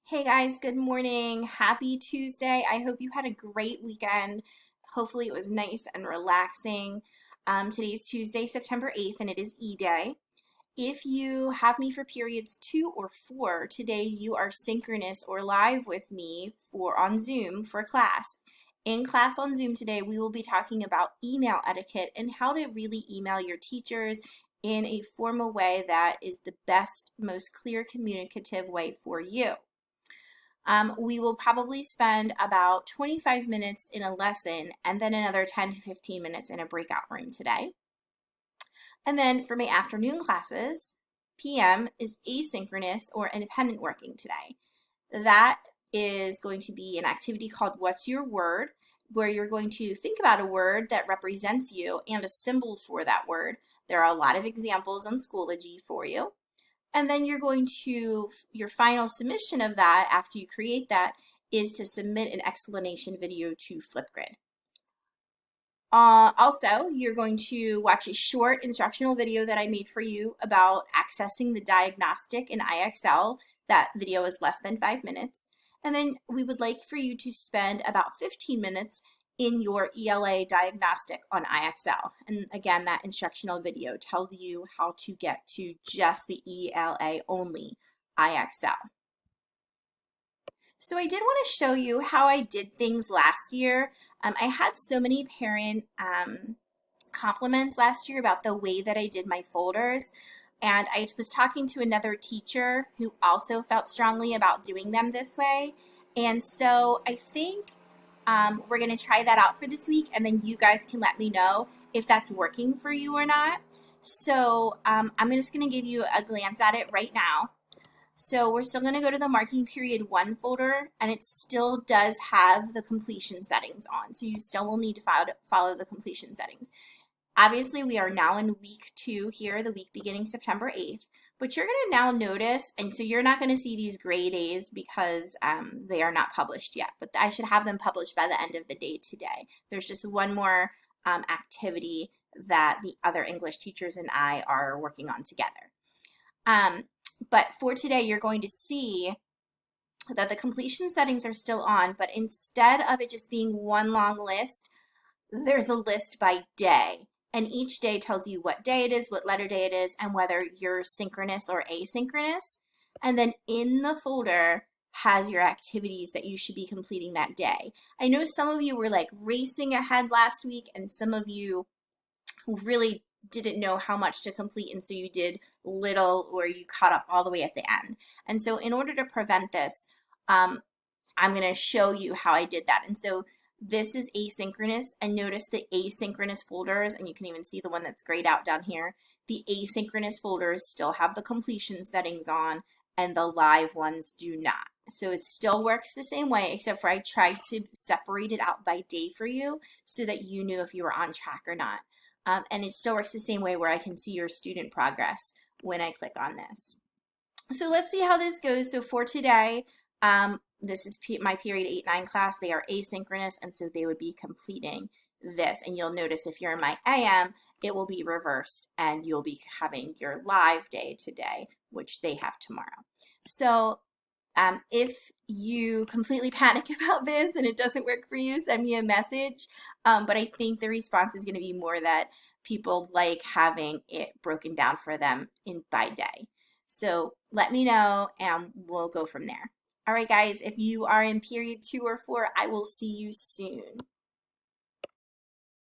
Hey guys, good morning. Happy Tuesday. I hope you had a great weekend. Hopefully it was nice and relaxing. Today's Tuesday, September 8th, and it is E-Day. If you have me for periods 2 or 4, today you are synchronous or live with me on Zoom for class. In class on Zoom today, we will be talking about email etiquette and how to really email your teachers in a formal way that is the best, most clear communicative way for you. We will probably spend about 25 minutes in a lesson and then another 10 to 15 minutes in a breakout room today. And then for my afternoon classes, PM is asynchronous or independent working today. That is going to be an activity called What's Your Word, where you're going to think about a word that represents you and a symbol for that word. There are a lot of examples on Schoology for you. And then you're going to, your final submission of that after you create that is to submit an explanation video to Flipgrid. Also, you're going to watch a short instructional video that I made for you about accessing the diagnostic in IXL. That video is less than 5 minutes. And then we would like for you to spend about 15 minutes in your ELA diagnostic on IXL. And again, that instructional video tells you how to get to just the ELA only IXL. So I did want to show you how I did things last year. I had so many parent compliments last year about the way that I did my folders. And I was talking to another teacher who also felt strongly about doing them this way. And so I think we're going to try that out for this week, and then you guys can let me know if that's working for you or not. So I'm just going to give you a glance at it right now. So we're still going to go to the marking period 1 folder, and it still does have the completion settings on. So you still will need to follow the completion settings. Obviously, we are now in week 2 here, the week beginning September 8th, but you're going to now notice, and so you're not going to see these gray days because they are not published yet, but I should have them published by the end of the day today. There's just one more activity that the other English teachers and I are working on together. But for today, you're going to see that the completion settings are still on, but instead of it just being one long list, there's a list by day. And each day tells you what day it is, what letter day it is, and whether you're synchronous or asynchronous. And then in the folder has your activities that you should be completing that day. I know some of you were like racing ahead last week, and some of you really didn't know how much to complete, and so you did little or you caught up all the way at the end. And so in order to prevent this, I'm going to show you how I did that. And so this is asynchronous, and notice the asynchronous folders, and you can even see the one that's grayed out down here. The asynchronous folders still have the completion settings on, and the live ones do not. So it still works the same way, except for I tried to separate it out by day for you so that you knew if you were on track or not. And it still works the same way where I can see your student progress when I click on this. So let's see how this goes. So for today, this is my period 8-9 class. They are asynchronous, and so they would be completing this. And you'll notice if you're in my AM, it will be reversed, and you'll be having your live day today, which they have tomorrow. So if you completely panic about this and it doesn't work for you, send me a message. But I think the response is going to be more that people like having it broken down for them by day. So let me know and we'll go from there. All right, guys, if you are in period 2 or 4, I will see you soon.